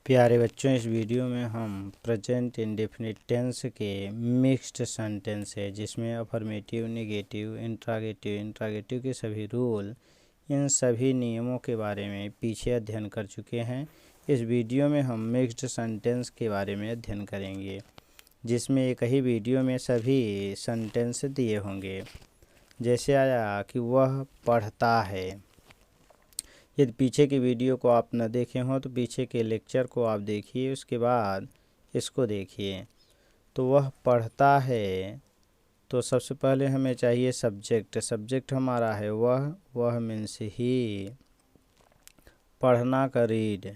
प्यारे बच्चों, इस वीडियो में हम प्रेजेंट इंडेफिनिट टेंस के मिक्स्ड सेंटेंस है जिसमें अफर्मेटिव, नेगेटिव, इंट्रागेटिव के सभी रूल, इन सभी नियमों के बारे में पीछे अध्ययन कर चुके हैं। इस वीडियो में हम मिक्स्ड सेंटेंस के बारे में अध्ययन करेंगे जिसमें एक ही वीडियो में सभी सेंटेंस दिए होंगे। जैसे आया कि वह पढ़ता है। यदि पीछे की वीडियो को आप न देखे हों तो पीछे के लेक्चर को आप देखिए, उसके बाद इसको देखिए। तो वह पढ़ता है, तो सबसे पहले हमें चाहिए सब्जेक्ट हमारा है वह मीन्स ही। पढ़ना का रीड,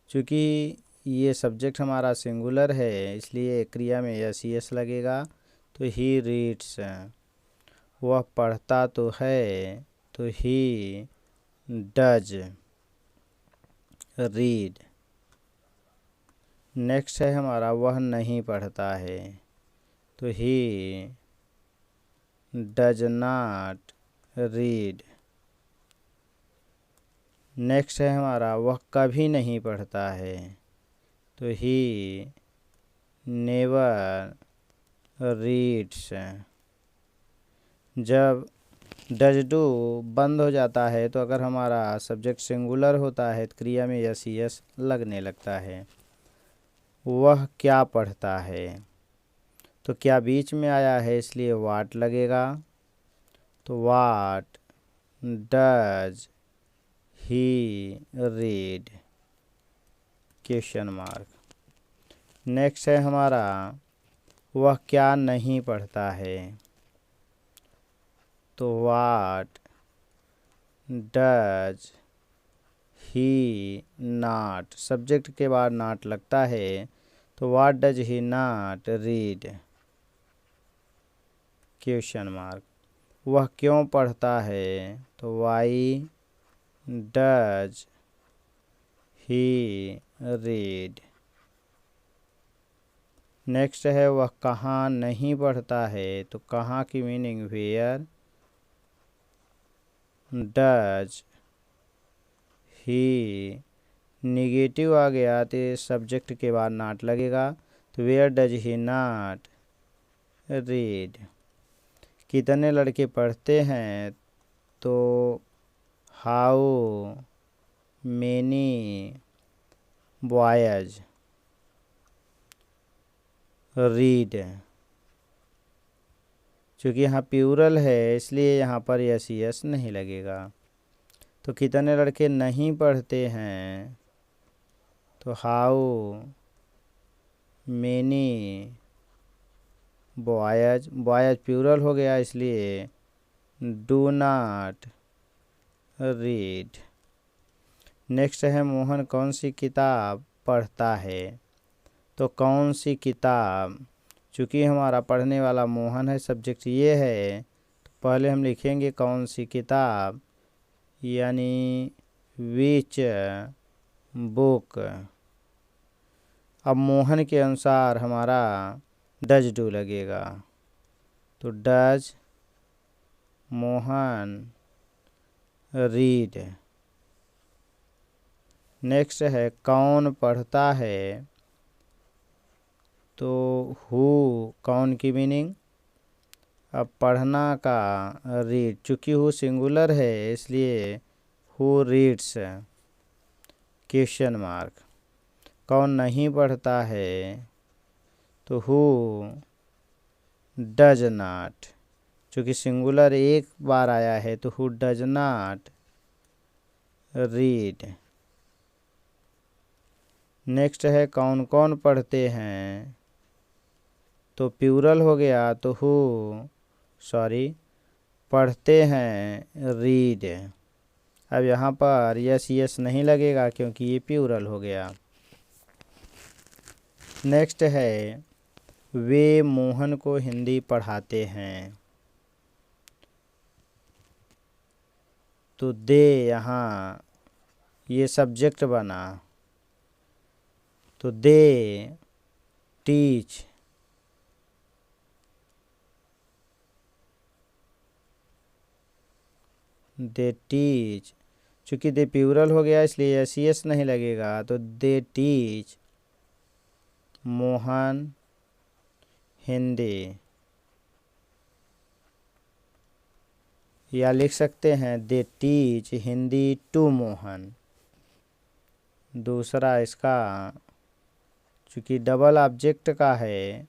चूँकि ये सब्जेक्ट हमारा सिंगुलर है इसलिए क्रिया में यस लगेगा, तो ही रीड्स। वह पढ़ता तो है, तो ही डज रीड। नेक्स्ट है हमारा वह नहीं पढ़ता है, तो he does not read. Next है हमारा वह कभी नहीं पढ़ता है, तो ही नेवर रीड्स। जब डज डू बंद हो जाता है तो अगर हमारा सब्जेक्ट सिंगुलर होता है तो क्रिया में यस लगने लगता है। वह क्या पढ़ता है, तो क्या बीच में आया है इसलिए वाट लगेगा, तो what does he read question mark. Next है हमारा वह क्या नहीं पढ़ता है, तो what does he not. Subject के बाद नॉट लगता है, तो what does he not read question mark. वह क्यों पढ़ता है, तो why does he read. Next है वह कहाँ नहीं पढ़ता है, तो कहाँ की meaning where does he. Negative आ गया तो सब्जेक्ट के बाद नॉट लगेगा, तो where does he not read. कितने लड़के पढ़ते हैं, तो हाउ मेनी बॉयज रीड। चूँकि यहाँ प्लूरल है इसलिए यहाँ पर यस नहीं लगेगा। तो कितने लड़के नहीं पढ़ते हैं, तो हाउ मेनी बॉयज प्लूरल हो गया इसलिए डू नॉट रीड। नेक्स्ट है मोहन कौन सी किताब पढ़ता है, तो कौन सी किताब। चूँकि हमारा पढ़ने वाला मोहन है, सब्जेक्ट ये है, तो पहले हम लिखेंगे कौन सी किताब, यानी विच बुक। अब मोहन के अनुसार हमारा डज डू लगेगा, तो डज मोहन रीड। नेक्स्ट है कौन पढ़ता है, तो हु कौन की मीनिंग। अब पढ़ना का रीड, चूँकि हु सिंगुलर है इसलिए हु रीड्स क्वेश्चन मार्क। कौन नहीं पढ़ता है, तो हु डज नॉट। चूँकि सिंगुलर एक बार आया है तो who does not read. Next है कौन कौन पढ़ते हैं, तो प्लूरल हो गया, तो पढ़ते हैं रीड। अब यहाँ पर यस नहीं लगेगा क्योंकि ये प्लूरल हो गया। नेक्स्ट है वे मोहन को हिंदी पढ़ाते हैं, तो दे यहाँ ये सब्जेक्ट बना, तो दे टीच चूँकि दे प्लूरल हो गया इसलिए एस एस नहीं लगेगा, तो दे टीच मोहन हिंदी, या लिख सकते हैं they teach Hindi to Mohan. दूसरा इसका चूँकि डबल ऑब्जेक्ट का है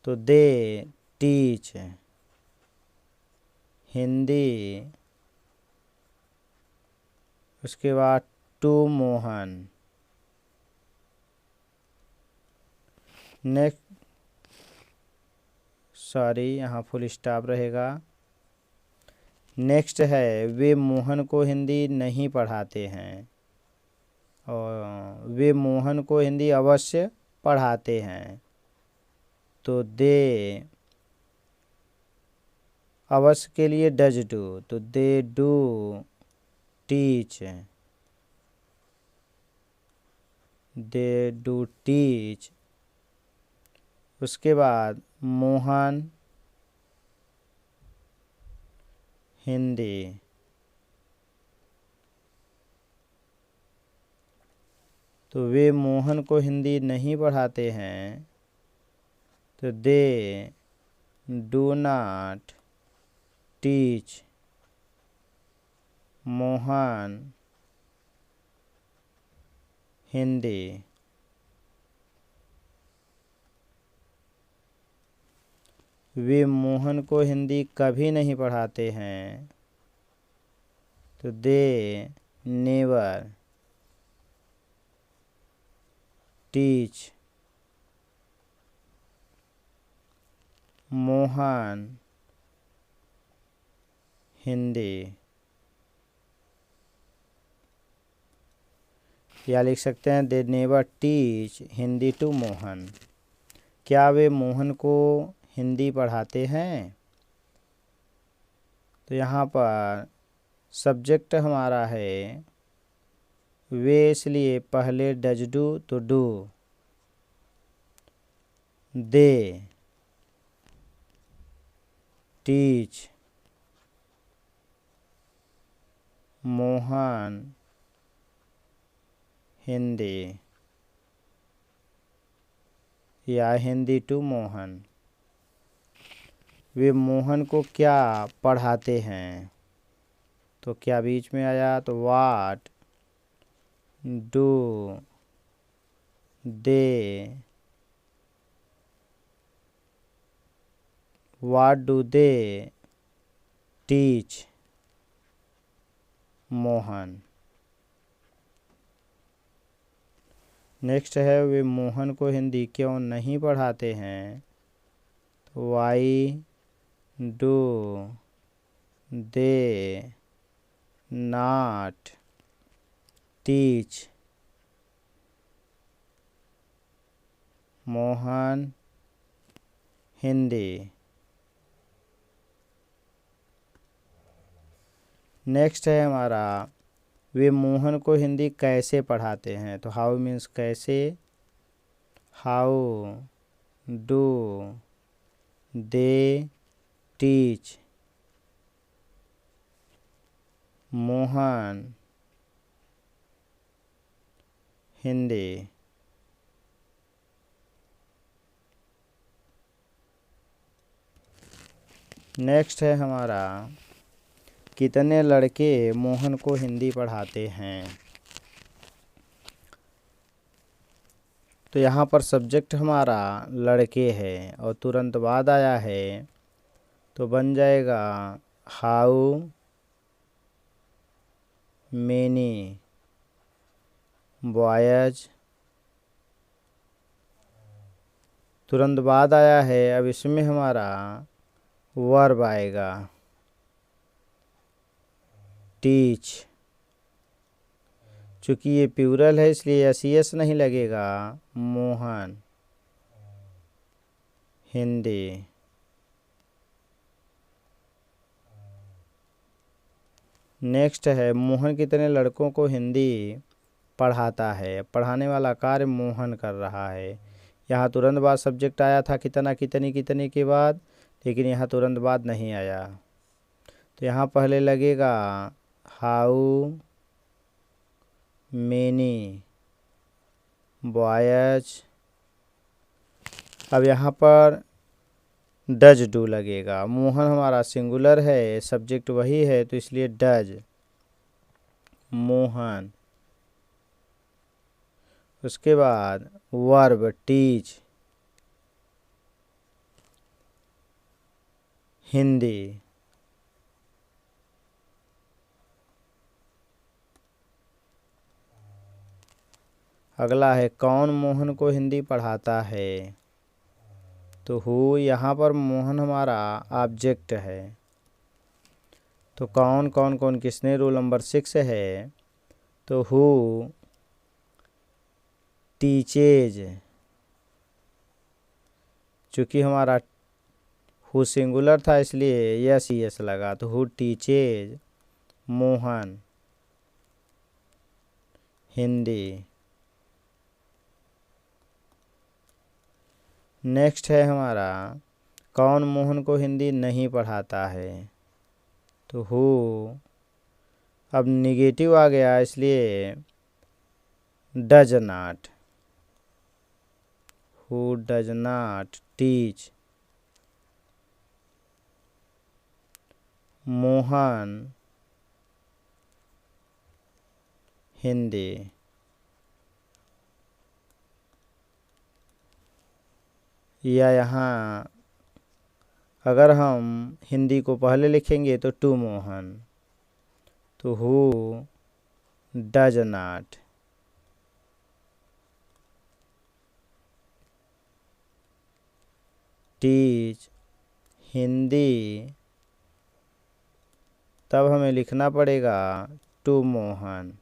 तो दे टीच हिंदी, उसके बाद टू मोहन। नेक्स्ट यहाँ फुल स्टॉप रहेगा। नेक्स्ट है वे मोहन को हिंदी नहीं पढ़ाते हैं, और वे मोहन को हिंदी अवश्य पढ़ाते हैं, तो दे अवश्य के लिए डज डू, तो they do teach, they do teach. उसके बाद मोहन हिंदी, तो वे मोहन को हिंदी नहीं पढ़ाते हैं, तो they do not teach Mohan Hindi. वे मोहन को हिंदी कभी नहीं पढ़ाते हैं, तो they never teach Mohan Hindi, या लिख सकते हैं they never teach Hindi to Mohan. क्या वे मोहन को हिंदी पढ़ाते हैं? तो यहाँ पर सब्जेक्ट हमारा है वे, इसलिए पहले डज डू तो do, they teach Mohan Hindi, या हिंदी टू मोहन। वे मोहन को क्या पढ़ाते हैं? तो क्या बीच में आया, तो what do they, what do they teach Mohan. Next है वे मोहन को हिंदी क्यों नहीं पढ़ाते हैं, तो why do they not teach Mohan Hindi. Next है हमारा वे मोहन को हिंदी कैसे पढ़ाते हैं, तो हाउ मीन्स कैसे, how do they teach Mohan Hindi. Next है हमारा कितने लड़के मोहन को हिंदी पढ़ाते हैं। तो यहाँ पर सब्जेक्ट हमारा लड़के है और तुरंत बाद आया है, तो बन जाएगा हाउ मेनी बॉयज। तुरंत बाद आया है, अब इसमें हमारा वर्ब आएगा टीच। चूँकि ये प्लूरल है इसलिए एस नहीं लगेगा, मोहन हिंदी। नेक्स्ट है मोहन कितने लड़कों को हिंदी पढ़ाता है। पढ़ाने वाला कार्य मोहन कर रहा है। यहाँ तुरंत बाद सब्जेक्ट आया था कितना, कितनी, कितने के बाद, लेकिन यहाँ तुरंत बाद नहीं आया, तो यहाँ पहले लगेगा हाउ मेनी बॉयज। अब यहाँ पर डज डू लगेगा। मोहन हमारा सिंगुलर है, सब्जेक्ट वही है, तो इसलिए डज मोहन। उसके बाद वर्ब टीच हिंदी। अगला है कौन मोहन को हिंदी पढ़ाता है, तो हु। यहाँ पर मोहन हमारा ऑब्जेक्ट है, तो कौन कौन कौन किसने रूल नंबर 6 है, तो हु टीचेज। चूँकि हमारा हु सिंगुलर था इसलिए यस यस लगा, तो who teaches Mohan Hindi. Next है हमारा कौन मोहन को हिंदी नहीं पढ़ाता है, तो हु। अब निगेटिव आ गया इसलिए does not, who does not teach Mohan Hindi. या यहाँ अगर हम हिंदी को पहले लिखेंगे तो टू मोहन, तो who does not teach Hindi. तब हमें लिखना पड़ेगा टू मोहन।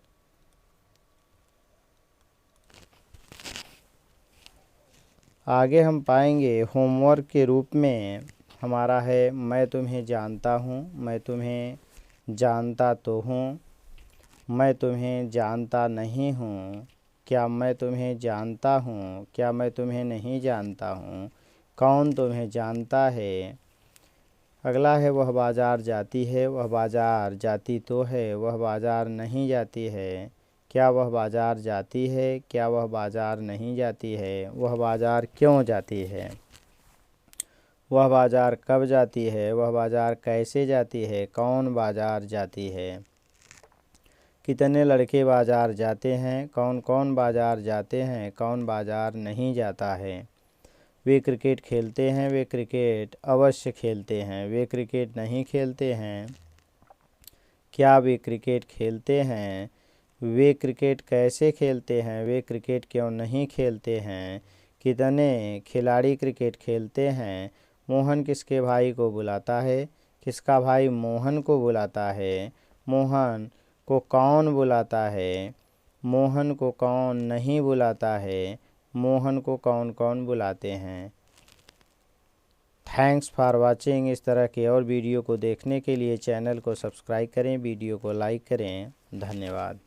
आगे हम पाएंगे होमवर्क के रूप में हमारा है मैं तुम्हें जानता हूँ, मैं तुम्हें जानता तो हूँ, मैं तुम्हें जानता नहीं हूँ, क्या मैं तुम्हें जानता हूँ, क्या मैं तुम्हें नहीं जानता हूँ, कौन तुम्हें जानता है। अगला है वह बाज़ार जाती है, वह बाज़ार जाती तो है, वह बाज़ार नहीं जाती है, क्या वह बाज़ार जाती है, क्या वह बाज़ार नहीं जाती है, वह बाज़ार क्यों जाती है, वह बाज़ार कब जाती है, वह बाज़ार कैसे जाती है, कौन बाज़ार जाती है। कितने लड़के बाज़ार जाते हैं, कौन कौन बाज़ार जाते हैं, कौन बाज़ार नहीं जाता है। वे क्रिकेट खेलते हैं, वे क्रिकेट अवश्य खेलते हैं, वे क्रिकेट नहीं खेलते हैं, क्या वे क्रिकेट खेलते हैं। वे क्रिकेट कैसे खेलते हैं, वे क्रिकेट क्यों नहीं खेलते हैं। कितने खिलाड़ी क्रिकेट खेलते हैं। मोहन किसके भाई को बुलाता है, किसका भाई मोहन को बुलाता है। मोहन को कौन बुलाता है, मोहन को कौन नहीं बुलाता है, मोहन को कौन कौन बुलाते हैं। Thanks for watching. इस तरह के और वीडियो को देखने के लिए चैनल को सब्सक्राइब करें, वीडियो को लाइक करें। धन्यवाद।